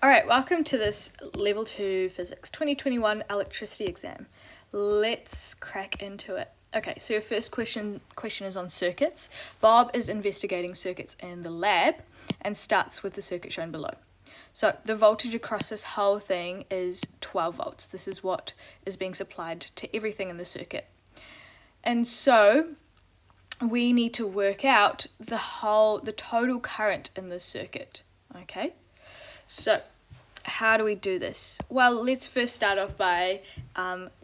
Alright, welcome to this Level 2 Physics 2021 electricity exam. Let's crack into it. Okay, so your first question is on circuits. Bob is investigating circuits in the lab and starts with the circuit shown below. So the voltage across this whole thing is 12 volts. This is what is being supplied to everything in the circuit. And so we need to work out the total current in this circuit. Okay? So, how do we do this? Well, let's first start off by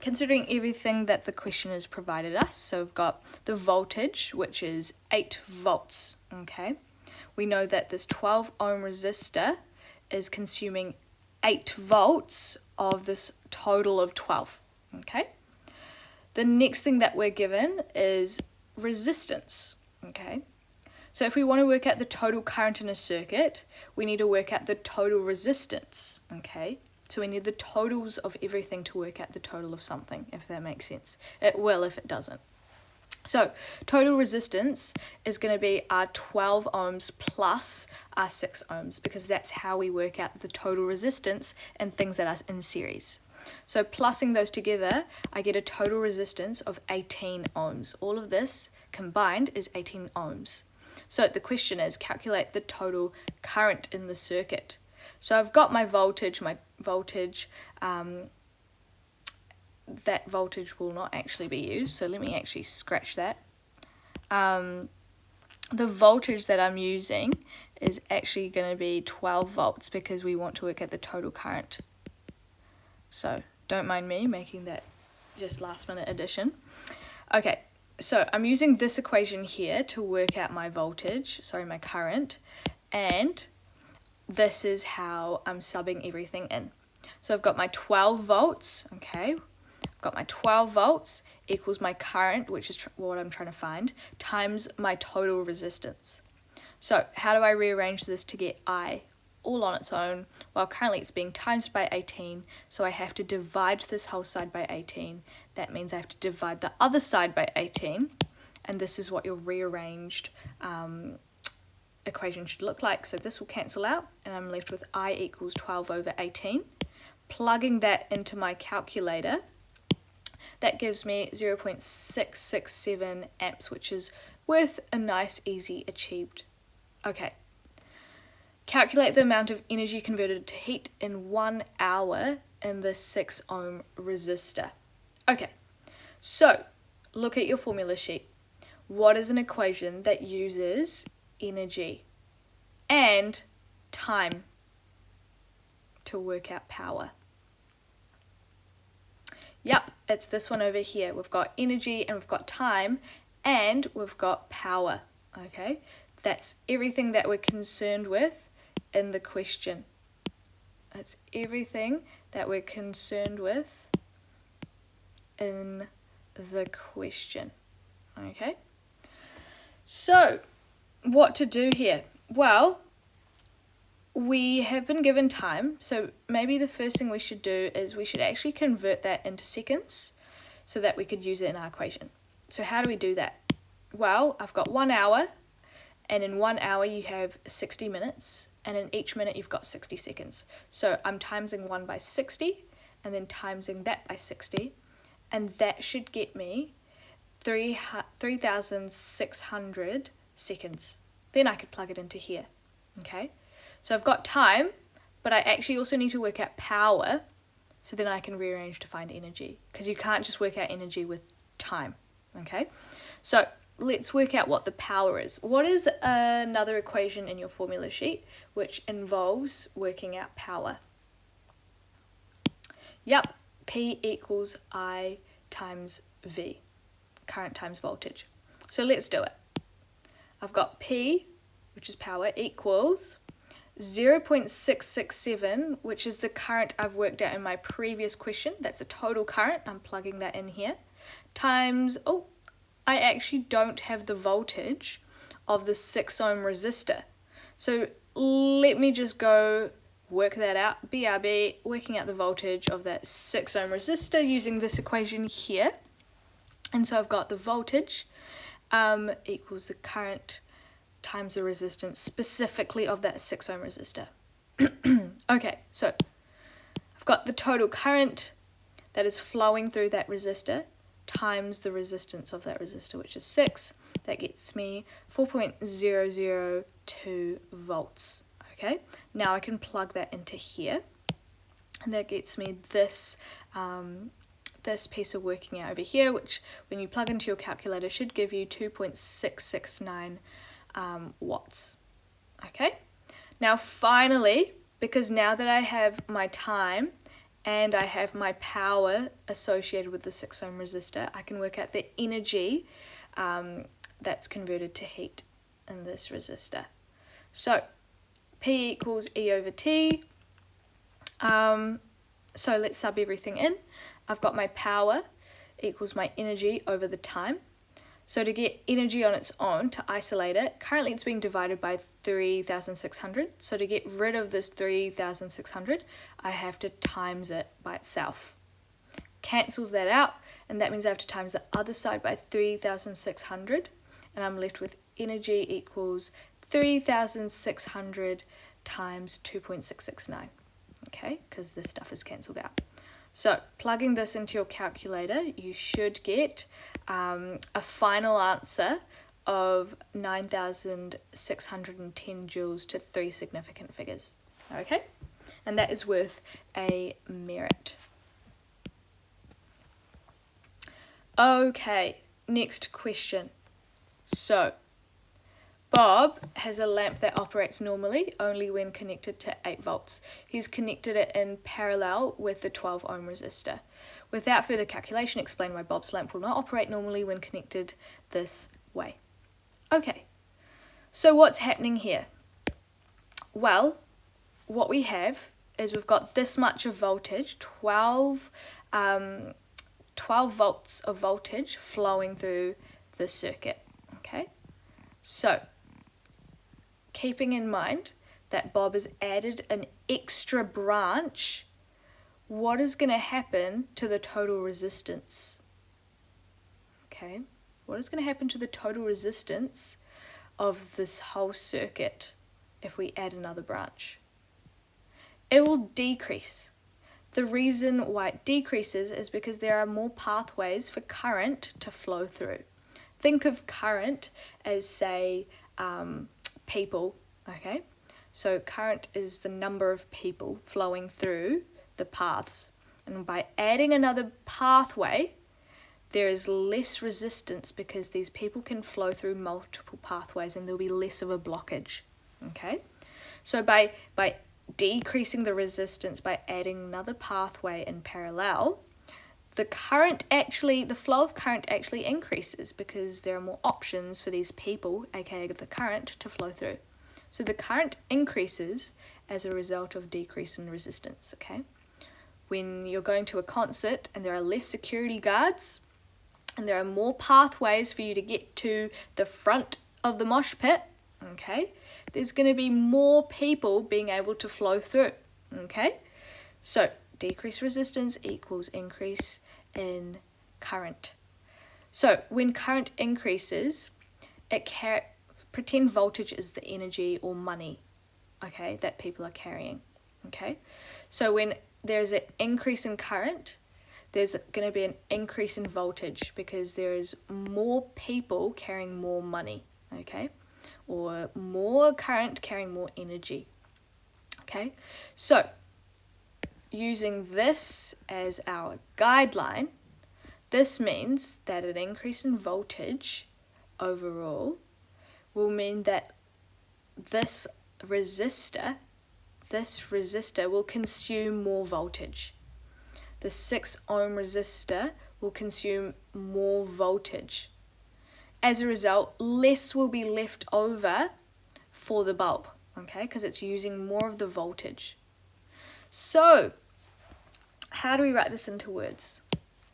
considering everything that the question has provided us. So we've got the voltage, which is 8 volts, okay? We know that this 12 ohm resistor is consuming 8 volts of this total of 12, okay? The next thing that we're given is resistance, okay? So if we want to work out the total current in a circuit, we need to work out the total resistance, okay? So we need the totals of everything to work out the total of something, if that makes sense. It will if it doesn't. So total resistance is going to be our 12 ohms plus our 6 ohms, because that's how we work out the total resistance in things that are in series. So plussing those together, I get a total resistance of 18 ohms. All of this combined is 18 ohms. So the question is, calculate the total current in the circuit. So I've got my voltage, that voltage will not actually be used, so let me actually scratch that. The voltage that I'm using is actually going to be 12 volts because we want to work at the total current. So don't mind me making that just last minute addition. Okay. So I'm using this equation here to work out my my current, and this is how I'm subbing everything in. So I've got my 12 volts, okay? I've got my 12 volts equals my current, which is what I'm trying to find, times my total resistance. So how do I rearrange this to get I all on its own? Well, currently it's being times by 18, so I have to divide this whole side by 18. That means I have to divide the other side by 18, and this is what your rearranged equation should look like. So this will cancel out, and I'm left with I equals 12 over 18. Plugging that into my calculator, that gives me 0.667 amps, which is worth a nice, easy achieved. Okay. Calculate the amount of energy converted to heat in 1 hour in the 6 ohm resistor. Okay, so look at your formula sheet. What is an equation that uses energy and time to work out power? Yep, it's this one over here. We've got energy and we've got time and we've got power. Okay, that's everything that we're concerned with in the question. That's everything that we're concerned with in the question. Okay? So, what to do here? Well, we have been given time, so maybe the first thing we should do is we should actually convert that into seconds so that we could use it in our equation. So how do we do that? Well, I've got 1 hour, and in 1 hour you have 60 minutes, and in each minute you've got 60 seconds. So I'm timesing 1 by 60, and then timesing that by 60, and that should get me 3,600 seconds. Then I could plug it into here, okay? So I've got time, but I actually also need to work out power, so then I can rearrange to find energy, because you can't just work out energy with time, okay? So let's work out what the power is. What is another equation in your formula sheet which involves working out power? Yep, P equals I times V, current times voltage. So let's do it. I've got P, which is power, equals 0.667, which is the current I've worked out in my previous question. That's a total current. I'm plugging that in here. Times, I actually don't have the voltage of the 6 ohm resistor. So let me just go work that out. BRB, working out the voltage of that 6 ohm resistor using this equation here. And so I've got the voltage equals the current times the resistance specifically of that 6 ohm resistor. Okay, So I've got the total current that is flowing through that resistor times the resistance of that resistor, which is 6. That gets me 4.002 volts. Okay, now I can plug that into here, and that gets me this this piece of working out over here, which when you plug into your calculator should give you 2.669 watts. Okay, now finally, because now that I have my time and I have my power associated with the 6 ohm resistor, I can work out the energy that's converted to heat in this resistor. So P equals E over T. So let's sub everything in. I've got my power equals my energy over the time. So to get energy on its own, to isolate it, currently it's being divided by 3,600. So to get rid of this 3,600, I have to times it by itself. Cancels that out, and that means I have to times the other side by 3,600, and I'm left with energy equals 3,600 times 2.669. Okay, because this stuff is cancelled out. So plugging this into your calculator, you should get a final answer of 9,610 joules to 3 significant figures. Okay, and that is worth a merit. Okay, next question. So Bob has a lamp that operates normally only when connected to 8 volts. He's connected it in parallel with the 12 ohm resistor. Without further calculation, explain why Bob's lamp will not operate normally when connected this way. Okay, so what's happening here? Well, what we have is we've got this much of voltage, 12 volts of voltage flowing through the circuit. Okay, so keeping in mind that Bob has added an extra branch, what is going to happen to the total resistance? Okay, what is going to happen to the total resistance of this whole circuit if we add another branch? It will decrease. The reason why it decreases is because there are more pathways for current to flow through. Think of current as, say, people, okay? So current is the number of people flowing through the paths. And by adding another pathway, there is less resistance because these people can flow through multiple pathways and there'll be less of a blockage, okay? So by decreasing the resistance by adding another pathway in parallel, the flow of current actually increases because there are more options for these people, aka the current, to flow through. So the current increases as a result of decrease in resistance, okay? When you're going to a concert and there are less security guards and there are more pathways for you to get to the front of the mosh pit, okay, there's going to be more people being able to flow through, okay? So decreased resistance equals increase in current. So when current increases, pretend voltage is the energy or money, okay, that people are carrying, okay? So when there's an increase in current, there's going to be an increase in voltage because there is more people carrying more money, okay? Or more current carrying more energy, okay? So using this as our guideline, this means that an increase in voltage overall will mean that this resistor will consume more voltage. The 6 ohm resistor will consume more voltage. As a result, less will be left over for the bulb, okay, because it's using more of the voltage. So, how do we write this into words?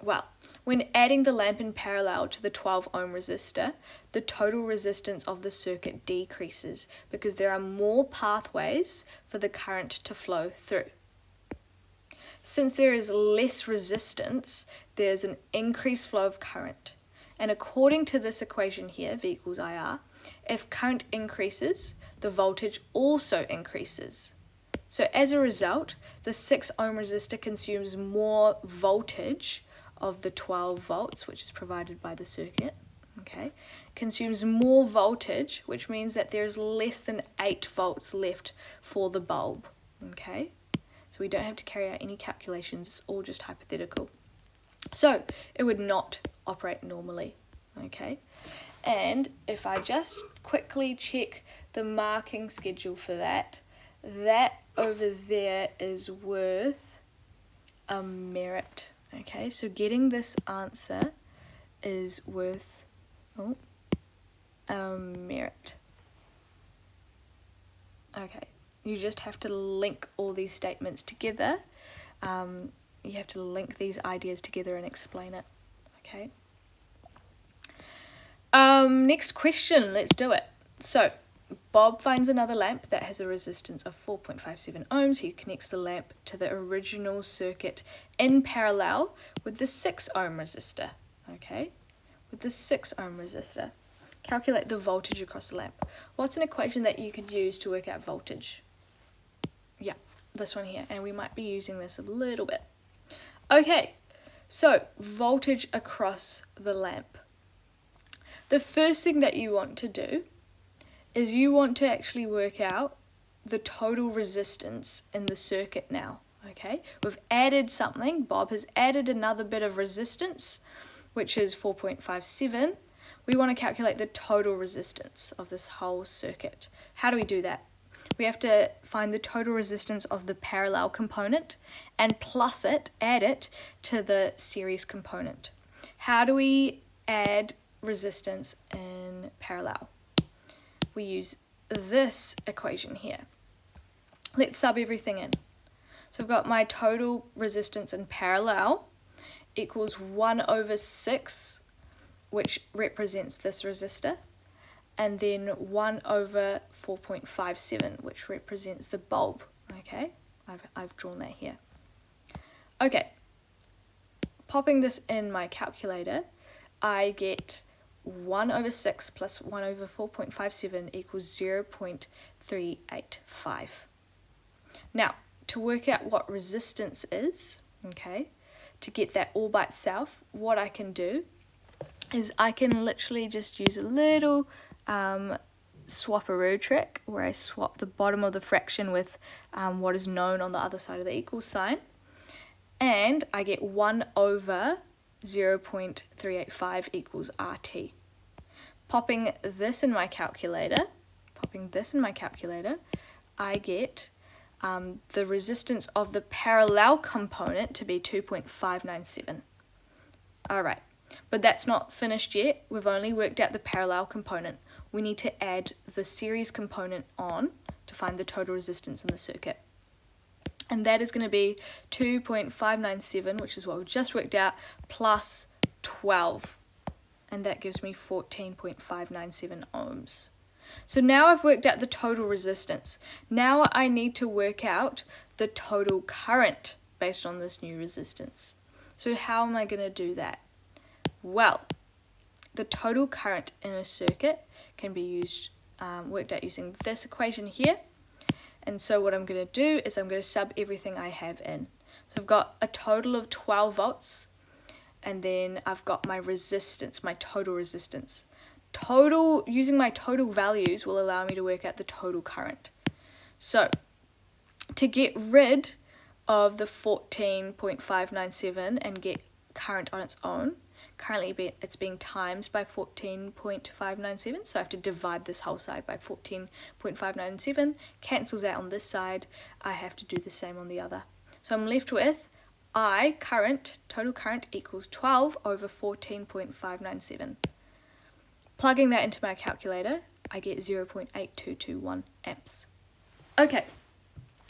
Well, when adding the lamp in parallel to the 12 ohm resistor, the total resistance of the circuit decreases because there are more pathways for the current to flow through. Since there is less resistance, there's an increased flow of current. And according to this equation here, V equals IR, if current increases, the voltage also increases. So as a result, the 6 ohm resistor consumes more voltage of the 12 volts, which is provided by the circuit, okay, consumes more voltage, which means that there's less than 8 volts left for the bulb, okay? So we don't have to carry out any calculations, it's all just hypothetical. So it would not operate normally, okay? And if I just quickly check the marking schedule for that, that over there is worth a merit, okay? So getting this answer is worth a merit. Okay, you just have to link all these statements together. You have to link these ideas together and explain it, okay? Next question, let's do it. So, Bob finds another lamp that has a resistance of 4.57 ohms. He connects the lamp to the original circuit in parallel with the 6 ohm resistor, okay? With the 6 ohm resistor. Calculate the voltage across the lamp. What's an equation that you could use to work out voltage? Yeah, this one here, and we might be using this a little bit. Okay, so voltage across the lamp. The first thing that you want to do is you want to actually work out the total resistance in the circuit now, okay? We've added something. Bob has added another bit of resistance, which is 4.57. We want to calculate the total resistance of this whole circuit. How do we do that? We have to find the total resistance of the parallel component and plus it, add it to the series component. How do we add resistance in parallel? We use this equation here. Let's sub everything in. So I've got my total resistance in parallel equals 1 over 6, which represents this resistor, and then 1 over 4.57, which represents the bulb, okay? I've drawn that here. Okay, popping this in my calculator, I get 1 over 6 plus 1 over 4.57 equals 0.385. Now, to work out what resistance is, okay, to get that all by itself, what I can do is I can literally just use a little swapperoo trick where I swap the bottom of the fraction with what is known on the other side of the equal sign, and I get 1 over 0.385 equals RT. Popping this in my calculator, I get the resistance of the parallel component to be 2.597. Alright, but that's not finished yet. We've only worked out the parallel component. We need to add the series component on to find the total resistance in the circuit. And that is going to be 2.597, which is what we just worked out, plus 12. And that gives me 14.597 ohms. So now I've worked out the total resistance. Now I need to work out the total current based on this new resistance. So how am I going to do that? Well, the total current in a circuit can be used, worked out using this equation here. And so what I'm going to do is I'm going to sub everything I have in. So I've got a total of 12 volts, and then I've got my resistance, my total resistance. Using my total values will allow me to work out the total current. So to get rid of the 14.597 and get current on its own, currently it's being times by 14.597, so I have to divide this whole side by 14.597, cancels out on this side, I have to do the same on the other. So I'm left with total current equals 12 over 14.597. Plugging that into my calculator, I get 0.8221 amps. Okay,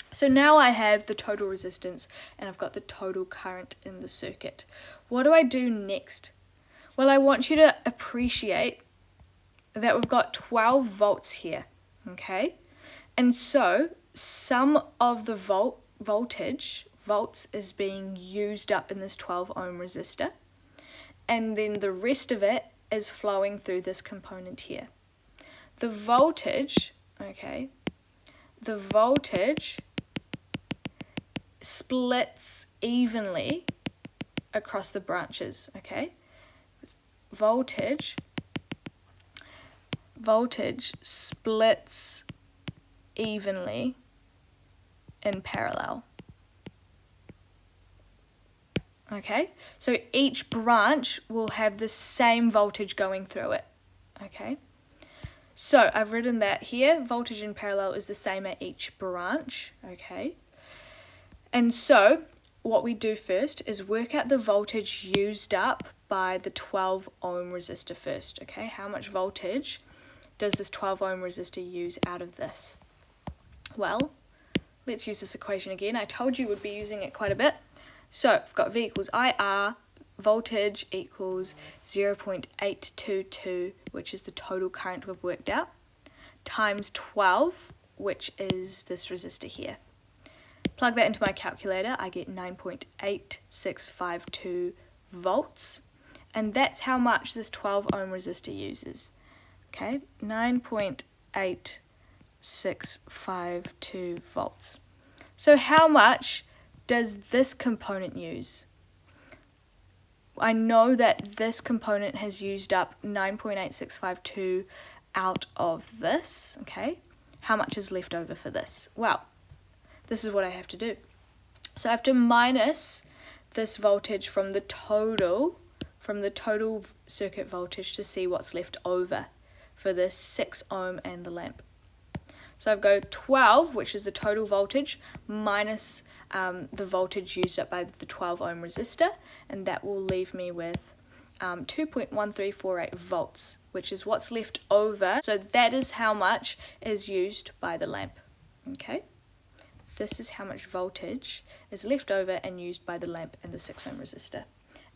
so now I have the total resistance and I've got the total current in the circuit. What do I do next? Well, I want you to appreciate that we've got 12 volts here, okay? And so some of the volts is being used up in this 12 ohm resistor, and then the rest of it is flowing through this component here. The voltage, okay, the voltage splits evenly across the branches, okay? Voltage splits evenly in parallel. Okay, so each branch will have the same voltage going through it. Okay, so I've written that here, voltage in parallel is the same at each branch. Okay, and so what we do first is work out the voltage used up by the 12 ohm resistor first. Okay, how much voltage does this 12 ohm resistor use out of this? Well, let's use this equation again. I told you we'd be using it quite a bit. So I've got V equals IR, voltage equals 0.822, which is the total current we've worked out, times 12, which is this resistor here. Plug that into my calculator, I get 9.8652 volts, and that's how much this 12 ohm resistor uses. Okay, 9.8652 volts. So how much does this component use? I know that this component has used up 9.8652 out of this, okay? How much is left over for this? Well, this is what I have to do. So I have to minus this voltage from the total circuit voltage to see what's left over for this 6 ohm and the lamp. So I've got 12, which is the total voltage, minus the voltage used up by the 12 ohm resistor, and that will leave me with 2.1348 volts, which is what's left over. So that is how much is used by the lamp. Okay, this is how much voltage is left over and used by the lamp and the 6 ohm resistor,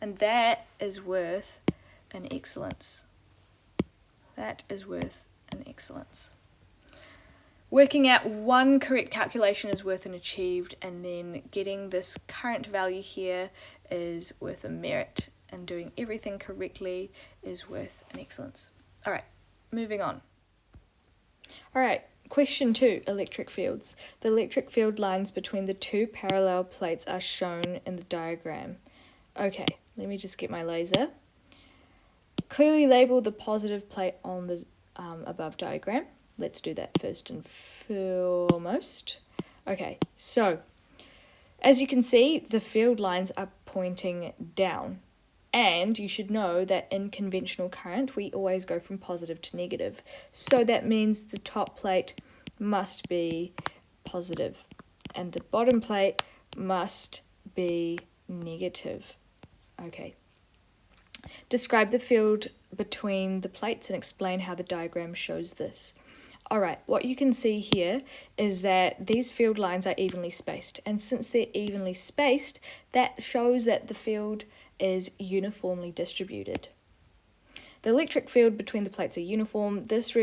and that is worth an excellence. That is worth an excellence. Working out one correct calculation is worth an achieved, and then getting this current value here is worth a merit, and doing everything correctly is worth an excellence. Alright, moving on. Alright, question 2, electric fields. The electric field lines between the two parallel plates are shown in the diagram. Okay, let me just get my laser. Clearly label the positive plate on the above diagram. Let's do that first and foremost. Okay, so as you can see, the field lines are pointing down. And you should know that in conventional current, we always go from positive to negative. So that means the top plate must be positive and the bottom plate must be negative. Okay. Describe the field between the plates and explain how the diagram shows this. Alright, what you can see here is that these field lines are evenly spaced, and since they're evenly spaced, that shows that the field is uniformly distributed. The electric field between the plates are uniform. This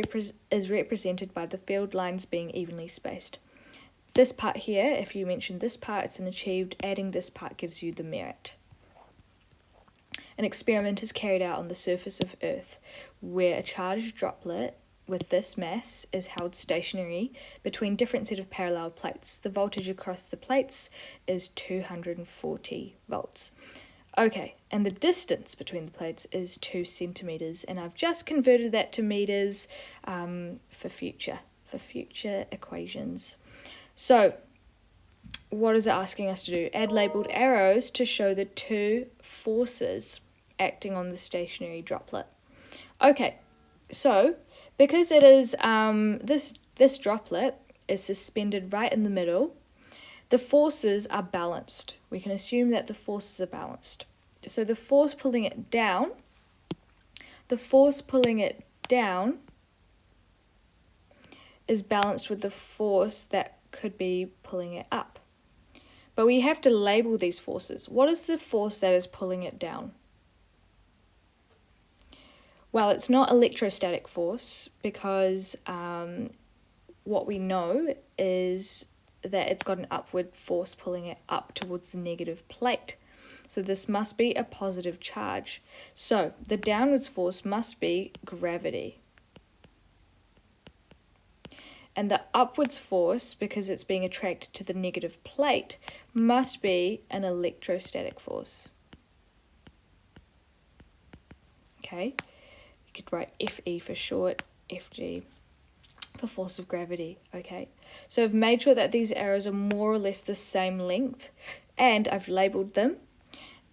is represented by the field lines being evenly spaced. This part here, if you mention this part, it's an achieved. Adding this part gives you the merit. An experiment is carried out on the surface of Earth where a charged droplet with this mass is held stationary between different set of parallel plates. The voltage across the plates is 240 volts. Okay, and the distance between the plates is 2 centimeters, and I've just converted that to meters for future equations. So what is it asking us to do? Add labeled arrows to show the two forces acting on the stationary droplet. Okay, so because it is this droplet is suspended right in the middle, the forces are balanced. We can assume that the forces are balanced. So the force pulling it down is balanced with the force that could be pulling it up. But we have to label these forces. What is the force that is pulling it down? Well, it's not electrostatic force because what we know is that it's got an upward force pulling it up towards the negative plate. So this must be a positive charge. So the downwards force must be gravity. And the upwards force, because it's being attracted to the negative plate, must be an electrostatic force. Okay, you could write Fe for short, Fg for force of gravity. Okay, so I've made sure that these arrows are more or less the same length, and I've labelled them,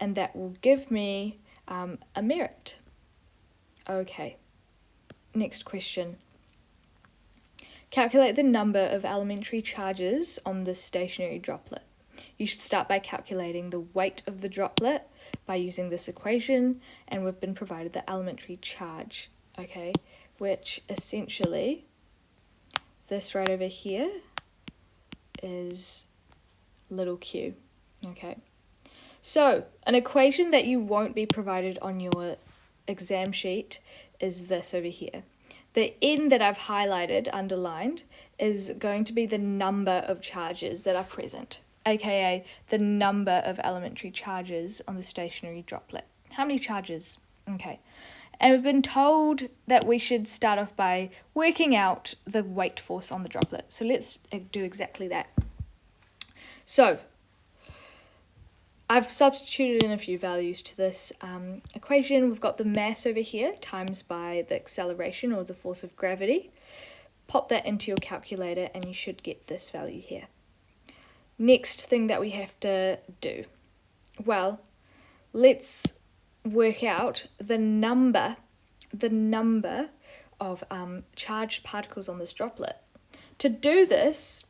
and that will give me a merit. Okay, next question. Calculate the number of elementary charges on this stationary droplet. You should start by calculating the weight of the droplet by using this equation, and we've been provided the elementary charge, okay, which essentially, this right over here is little q, okay. So, an equation that you won't be provided on your exam sheet is this over here. The n that I've highlighted, underlined, is going to be the number of charges that are present, aka the number of elementary charges on the stationary droplet. How many charges? Okay. And we've been told that we should start off by working out the weight force on the droplet. So let's do exactly that. So, I've substituted in a few values to this equation. We've got the mass over here times by the acceleration or the force of gravity. Pop that into your calculator and you should get this value here. Next thing that we have to do. Well, let's work out the number of charged particles on this droplet. To do this,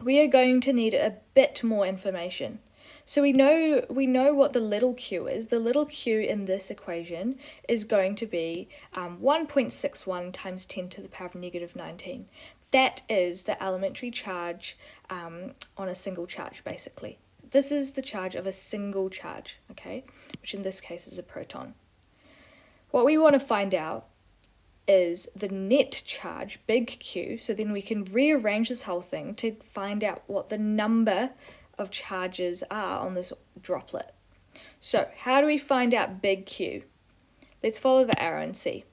we are going to need a bit more information. So we know what the little q is. The little q in this equation is going to be 1.61 times 10 to the power of negative 19. That is the elementary charge on a single charge, basically. This is the charge of a single charge, okay, which in this case is a proton. What we want to find out is the net charge, big Q, so then we can rearrange this whole thing to find out what the number of charges are on this droplet. So how do we find out big Q? Let's follow the arrow and see.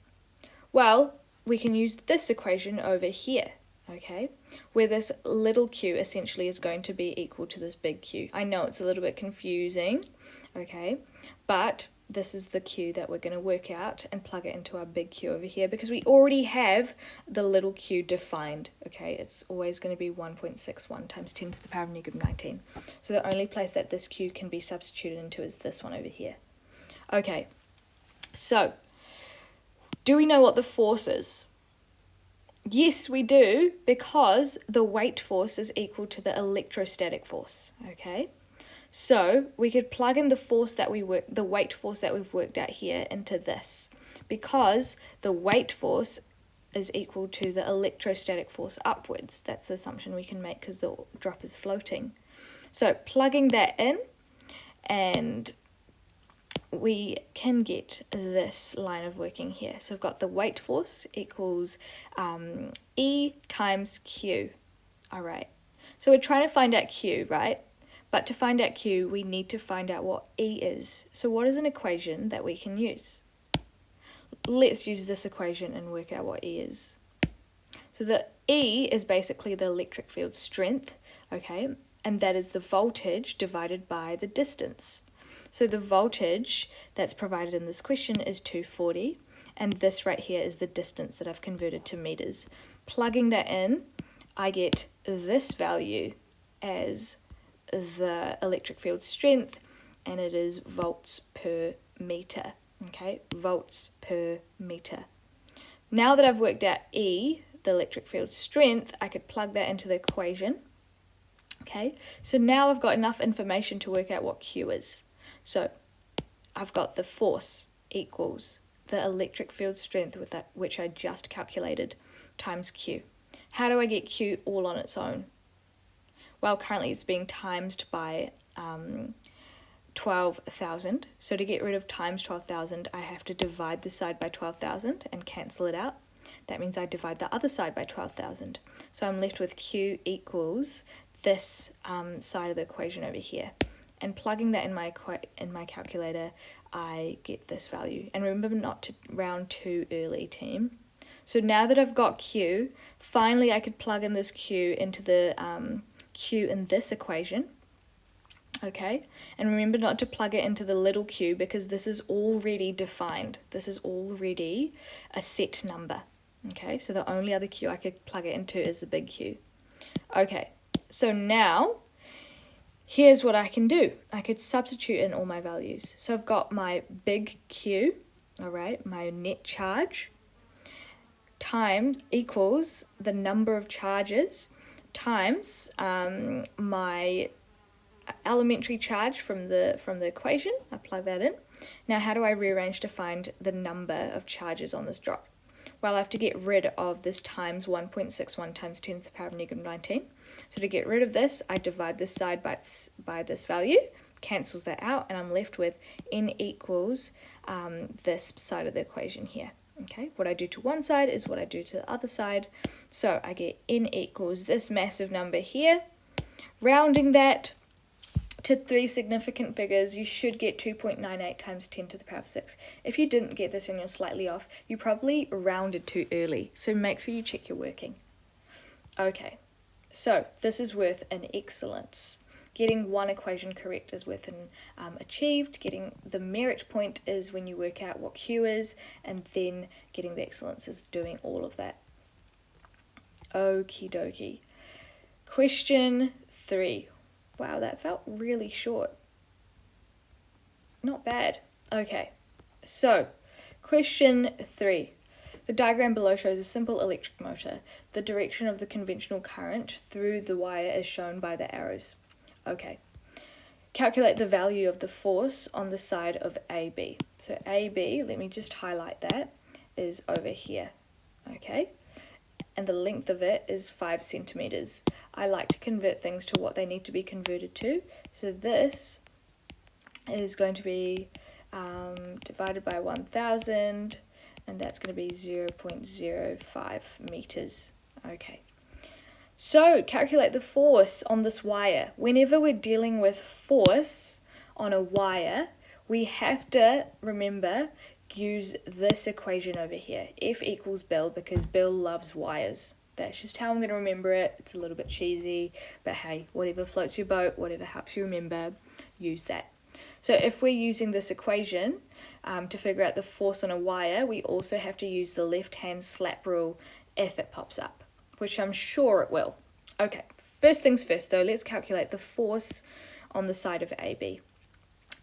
Well, we can use this equation over here, okay, where this little q essentially is going to be equal to this big Q. I know it's a little bit confusing, okay, but this is the Q that we're going to work out and plug it into our big Q over here because we already have the little q defined, okay. It's always going to be 1.61 times 10 to the power of negative 19. So the only place that this Q can be substituted into is this one over here. Okay, so do we know what the force is? Yes, we do, because the weight force is equal to the electrostatic force, okay? So we could plug in the weight force that we've worked out here into this, because the weight force is equal to the electrostatic force upwards. That's the assumption we can make because the drop is floating. So plugging that in, and we can get this line of working here. So I've got the weight force equals E times Q. All right. So we're trying to find out Q, right? But to find out Q, we need to find out what E is. So what is an equation that we can use? Let's use this equation and work out what E is. So the E is basically the electric field strength, okay? And that is the voltage divided by the distance. So the voltage that's provided in this question is 240, and this right here is the distance that I've converted to meters. Plugging that in, I get this value as the electric field strength, and it is volts per meter, okay, volts per meter. Now that I've worked out E, the electric field strength, I could plug that into the equation, okay, so now I've got enough information to work out what Q is. So I've got the force equals the electric field strength with that, which I just calculated, times Q. How do I get Q all on its own? Well, currently it's being times by 12,000. So to get rid of times 12,000, I have to divide this side by 12,000 and cancel it out. That means I divide the other side by 12,000. So I'm left with Q equals this side of the equation over here. And plugging that in my calculator, I get this value. And remember not to round too early, team. So now that I've got Q, finally I could plug in this Q into the Q in this equation. Okay, and remember not to plug it into the little q because this is already defined. This is already a set number. Okay, so the only other q I could plug it into is the big Q. Okay, so now here's what I can do. I could substitute in all my values. So I've got my big Q, all right, my net charge, times equals the number of charges times my elementary charge from the equation. I plug that in. Now how do I rearrange to find the number of charges on this drop? Well, I have to get rid of this times 1.61 times 10 to the power of negative 19. So to get rid of this, I divide this side by this value, cancels that out, and I'm left with n equals this side of the equation here. Okay, what I do to one side is what I do to the other side. So I get n equals this massive number here. Rounding that to 3 significant figures, you should get 2.98 times 10 to the power of 6. If you didn't get this and you're slightly off, you probably rounded too early, so make sure you check your working. Okay, so this is worth an excellence. Getting one equation correct is worth an achieved. Getting the merit point is when you work out what Q is, and then getting the excellence is doing all of that. Okie dokie. Question 3. Wow, that felt really short. Not bad. Okay, so question 3. The diagram below shows a simple electric motor. The direction of the conventional current through the wire is shown by the arrows. Okay, calculate the value of the force on the side of AB. So AB, let me just highlight that, is over here. Okay, and the length of it is 5 centimeters. I like to convert things to what they need to be converted to. So this is going to be divided by 1,000, and that's going to be 0.05 meters. Okay. So calculate the force on this wire. Whenever we're dealing with force on a wire, we have to remember use this equation over here. F equals Bill, because Bill loves wires. That's just how I'm going to remember it. It's a little bit cheesy, but hey, whatever floats your boat, whatever helps you remember, use that. So if we're using this equation to figure out the force on a wire, we also have to use the left-hand slap rule if it pops up, which I'm sure it will. Okay, first things first though, let's calculate the force on the side of AB.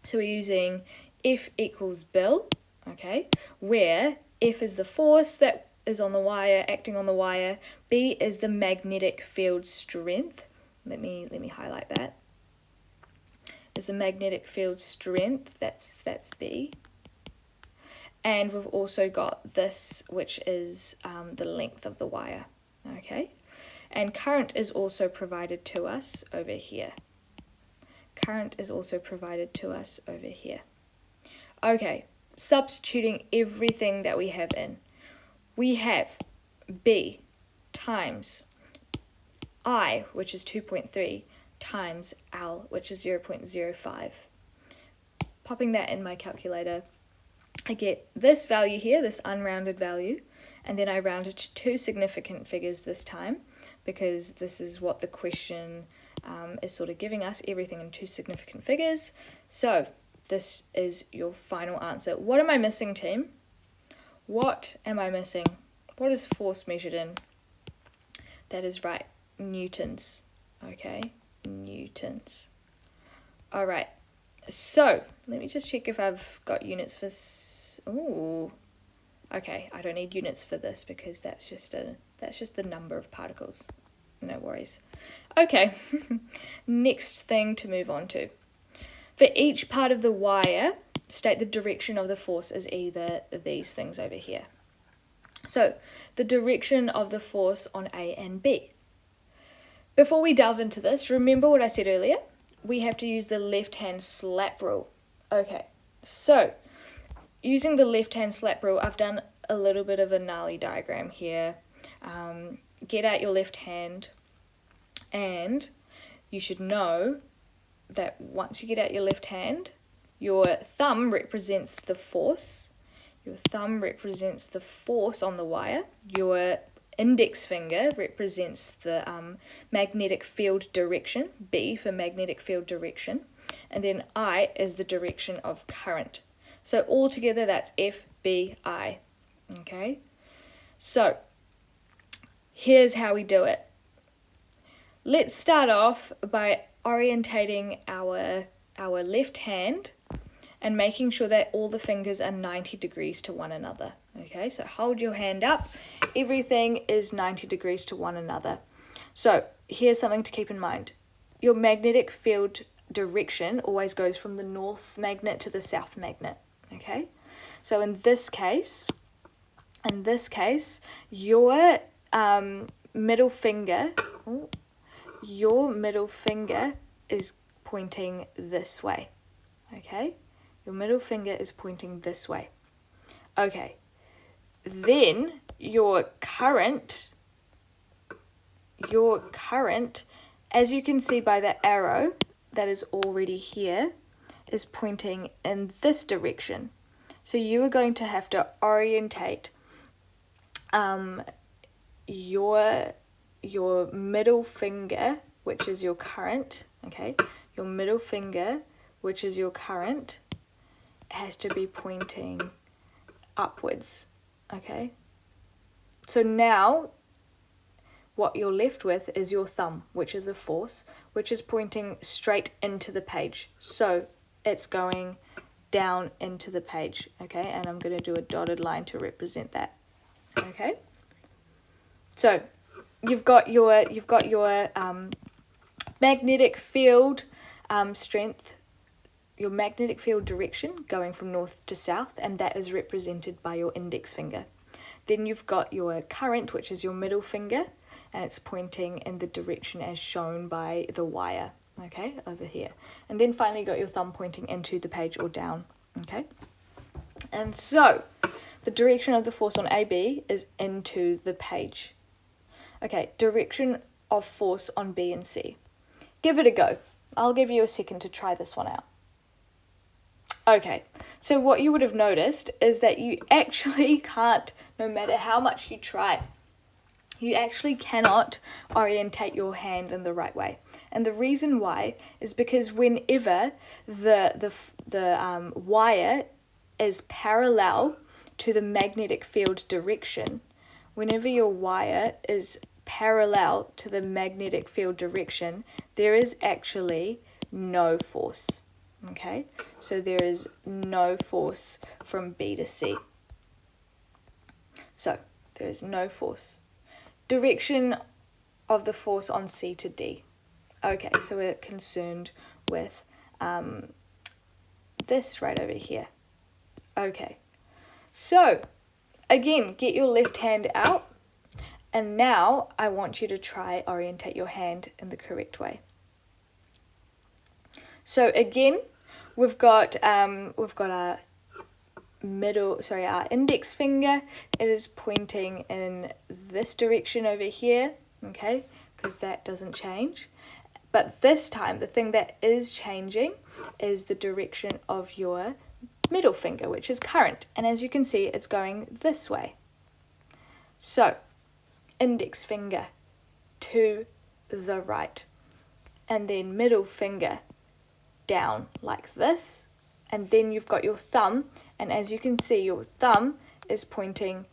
So we're using F equals Bill, okay, where F is the force that is on the wire, acting on the wire. B is the magnetic field strength. Let me highlight that. Is the magnetic field strength, that's B. And we've also got this, which is the length of the wire, okay? And current is also provided to us over here. Current is also provided to us over here. Okay, substituting everything that we have in. We have B times I, which is 2.3, times L, which is 0.05. Popping that in my calculator, I get this value here, this unrounded value, and then I round it to 2 significant figures this time, because this is what the question is sort of giving us, everything in 2 significant figures. So this is your final answer. What am I missing, team? What am I missing? What is force measured in? That is right, newtons. Okay, newtons. All right, so let me just check if I've got units for... Ooh, okay, I don't need units for this because that's just the number of particles. No worries. Okay, next thing to move on to. For each part of the wire, state the direction of the force as either of these things over here. So, the direction of the force on A and B. Before we delve into this, remember what I said earlier? We have to use the left-hand slap rule. Okay, so, using the left-hand slap rule, I've done a little bit of a gnarly diagram here. Get out your left hand, and you should know that once you get out your left hand, your thumb represents the force, Your thumb represents the force on the wire. Your index finger represents the magnetic field direction, B for magnetic field direction, and then I is the direction of current. So altogether that's FBI, okay? So here's how we do it. Let's start off by orientating our left hand and making sure that all the fingers are 90 degrees to one another. Okay, so hold your hand up. Everything is 90 degrees to one another. So here's something to keep in mind. Your magnetic field direction always goes from the north magnet to the south magnet. Okay, so in this case, your middle finger is pointing this way. Okay, your middle finger is pointing this way. Okay, then your current, as you can see by the arrow that is already here, is pointing in this direction. So you are going to have to orientate your middle finger, which is your current, okay? Your middle finger, which is your current, has to be pointing upwards, okay? So now what you're left with is your thumb, which is the force, which is pointing straight into the page. So it's going down into the page, okay? And I'm going to do a dotted line to represent that, okay? So you've got your magnetic field strength, your magnetic field direction going from north to south, and that is represented by your index finger. Then you've got your current, which is your middle finger, and it's pointing in the direction as shown by the wire, okay, over here. And then finally you got your thumb pointing into the page or down, okay? And so the direction of the force on AB is into the page. Okay, direction of force on B and C. Give it a go. I'll give you a second to try this one out. Okay, so what you would have noticed is that you actually can't, no matter how much you try, you actually cannot orientate your hand in the right way. And the reason why is because whenever the wire is parallel to the magnetic field direction, whenever your wire is parallel to the magnetic field direction, there is actually no force. Okay, so there is no force from B to C. So there is no force. Direction of the force on C to D. Okay, so we're concerned with this right over here. Okay, so again, get your left hand out, and now I want you to try orientate your hand in the correct way. So again, we've got our index finger. It is pointing in this direction over here, okay, because that doesn't change. But this time, the thing that is changing is the direction of your middle finger, which is current. And as you can see, it's going this way. So, index finger to the right, and then middle finger down like this, and then you've got your thumb, and as you can see, your thumb is pointing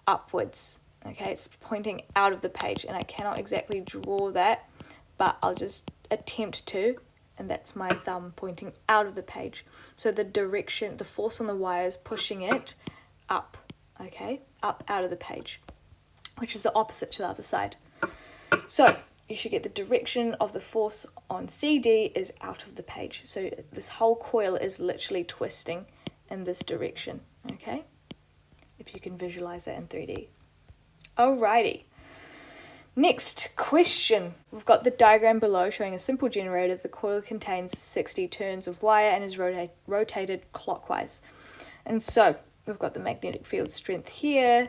upwards. Okay, it's pointing out of the page, and I cannot exactly draw that, but I'll just attempt to, and that's my thumb pointing out of the page. So the direction, the force on the wire is pushing it up, okay, up out of the page, which is the opposite to the other side. So you should get the direction of the force on CD is out of the page. So this whole coil is literally twisting in this direction, okay? If you can visualize that in 3D. Alrighty. Next question. We've got the diagram below showing a simple generator. The coil contains 60 turns of wire and is rotated clockwise. And so we've got the magnetic field strength here,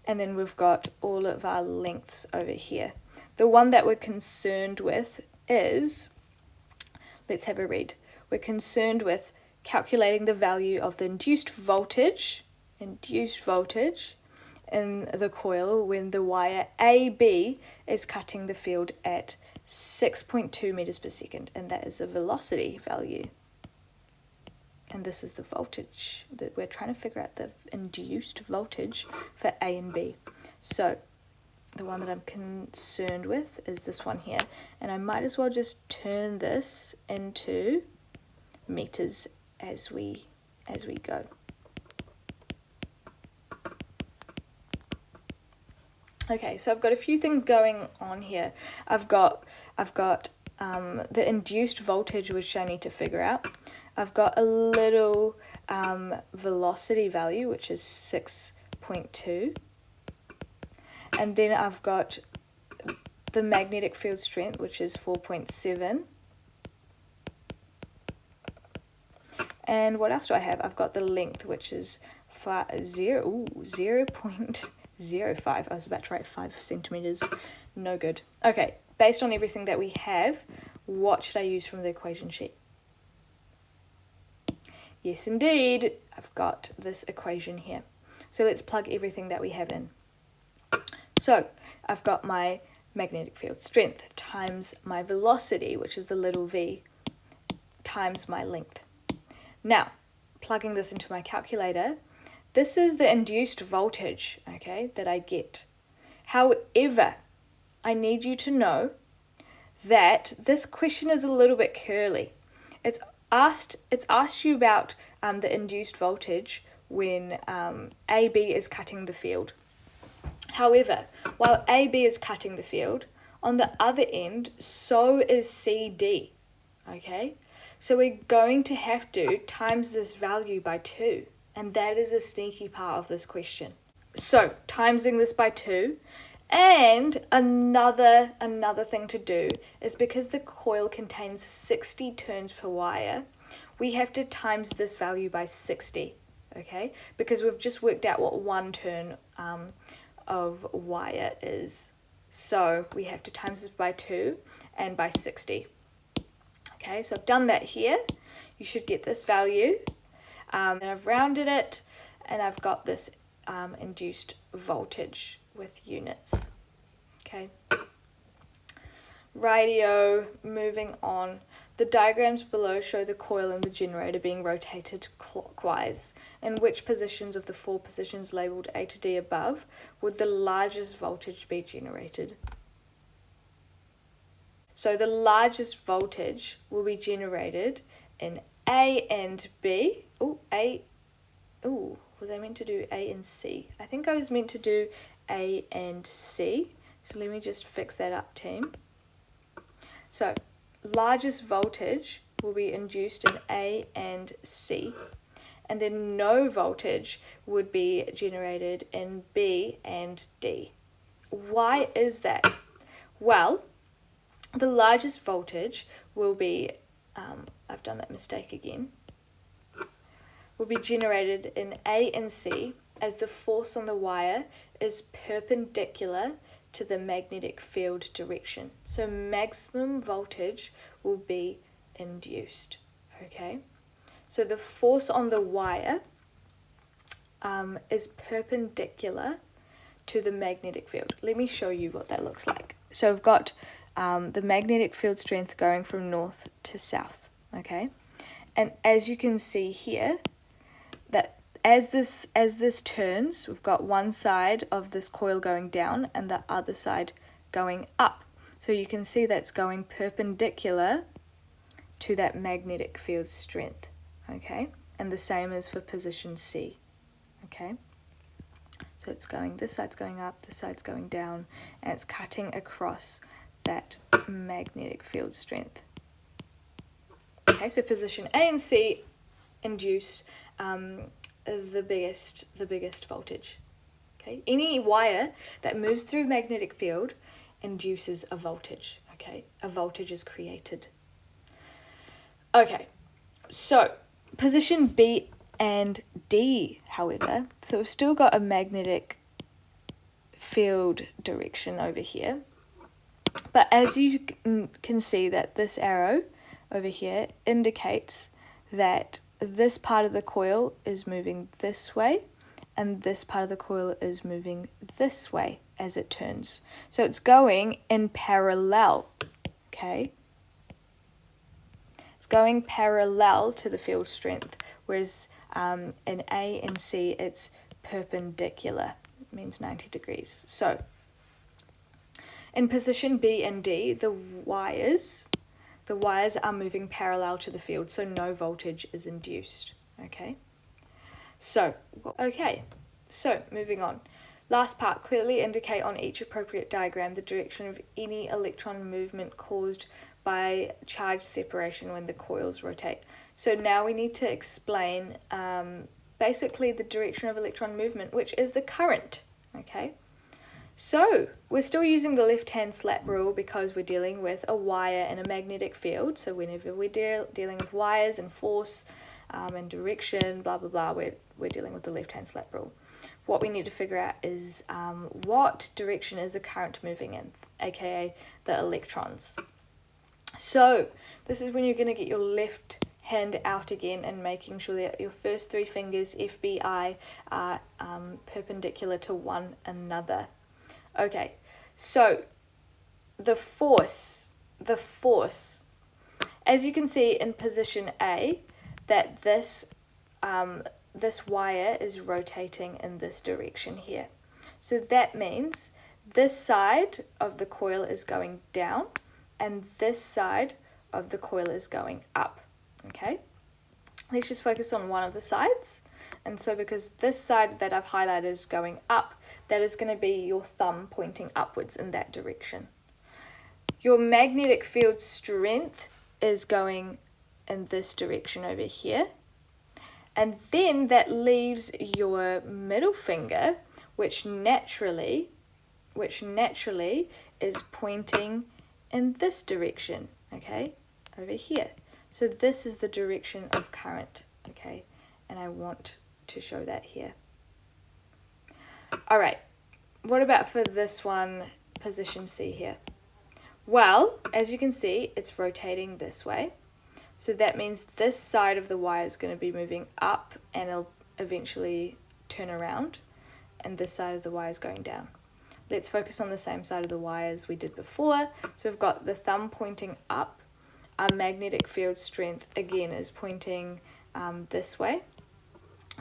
and then we've got all of our lengths over here. The one that we're concerned with is, let's have a read. We're concerned with calculating the value of the induced voltage induced voltage in the coil when the wire AB is cutting the field at 6.2 meters per second, and that is a velocity value. And this is the voltage that we're trying to figure out, the induced voltage for A and B. So the one that I'm concerned with is this one here, and I might as well just turn this into meters as we go. Okay, so I've got a few things going on here. I've got the induced voltage, which I need to figure out. I've got a little velocity value, which is 6.2. And then I've got the magnetic field strength, which is 4.7. And what else do I have? I've got the length, which is 0.05. I was about to write 5 centimeters. No good. Okay, based on everything that we have, what should I use from the equation sheet? Yes, indeed. I've got this equation here. So let's plug everything that we have in. So I've got my magnetic field strength times my velocity, which is the little v, times my length. Now, plugging this into my calculator, this is the induced voltage, okay, that I get. However, I need you to know that this question is a little bit curly. It's asked you about the induced voltage when AB is cutting the field. However, while AB is cutting the field, on the other end, so is CD, okay? So we're going to have to times this value by 2, and that is a sneaky part of this question. So, timesing this by 2, and another thing to do is because the coil contains 60 turns per wire, we have to times this value by 60, okay? Because we've just worked out what 1 turn of wire is. So we have to times this by 2 and by 60. Okay, so I've done that here. You should get this value. And I've rounded it, and I've got this induced voltage with units. Okay. Rightio, moving on. The diagrams below show the coil and the generator being rotated clockwise. In which positions of the 4 positions labelled A to D above would the largest voltage be generated? So the largest voltage will be generated in A and B. Was I meant to do A and C? I think I was meant to do A and C. So let me just fix that up, team. So largest voltage will be induced in A and C, and then no voltage would be generated in B and D. Why is that? Well, the largest voltage will be, I've done that mistake again, will be generated in A and C as the force on the wire is perpendicular to the magnetic field direction. So maximum voltage will be induced, okay? So the force on the wire is perpendicular to the magnetic field. Let me show you what that looks like. So I've got the magnetic field strength going from north to south, okay? And as you can see here, that as this turns, we've got one side of this coil going down and the other side going up. So you can see that's going perpendicular to that magnetic field strength, okay? And the same is for position C, okay? So it's going, this side's going up, this side's going down, and it's cutting across that magnetic field strength. Okay, so position A and C induce the biggest voltage. Okay, any wire that moves through magnetic field induces a voltage. Okay, a voltage is created. Okay, so position B and D, however, so we've still got a magnetic field direction over here, but as you can see that this arrow over here indicates that this part of the coil is moving this way and this part of the coil is moving this way as it turns. So it's going in parallel, okay? It's going parallel to the field strength, whereas in A and C it's perpendicular. It means 90 degrees. So in position B and D, the wires are moving parallel to the field, so no voltage is induced, okay? So moving on. Last part, clearly indicate on each appropriate diagram the direction of any electron movement caused by charge separation when the coils rotate. So now we need to explain basically the direction of electron movement, which is the current, okay? So we're still using the left-hand slap rule because we're dealing with a wire and a magnetic field. So whenever we're dealing with wires and force and direction, blah, blah, blah, we're dealing with the left-hand slap rule. What we need to figure out is what direction is the current moving in, aka the electrons. So this is when you're going to get your left hand out again and making sure that your first three fingers, FBI, are perpendicular to one another. Okay, so the force, as you can see in position A, that this wire is rotating in this direction here. So that means this side of the coil is going down and this side of the coil is going up, okay? Let's just focus on one of the sides. And so because this side that I've highlighted is going up, that is going to be your thumb pointing upwards in that direction. Your magnetic field strength is going in this direction over here. And then that leaves your middle finger, which naturally is pointing in this direction, okay, over here. So this is the direction of current, okay, and I want to show that here. All right, what about for this one, position C here? Well, as you can see, it's rotating this way. So that means this side of the wire is going to be moving up and it'll eventually turn around, and this side of the wire is going down. Let's focus on the same side of the wire as we did before. So we've got the thumb pointing up. Our magnetic field strength again is pointing this way,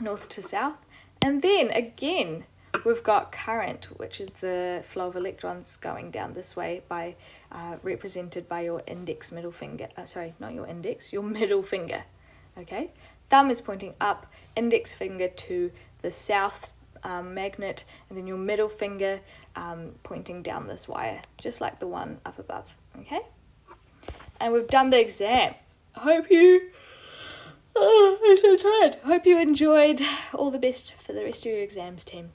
north to south. And then again, we've got current, which is the flow of electrons going down this way by represented by your index middle finger. Sorry, not your index, your middle finger. Okay, thumb is pointing up, index finger to the south magnet, and then your middle finger pointing down this wire, just like the one up above. Okay, and we've done the exam. I'm so tired. Hope you enjoyed. All the best for the rest of your exams, team.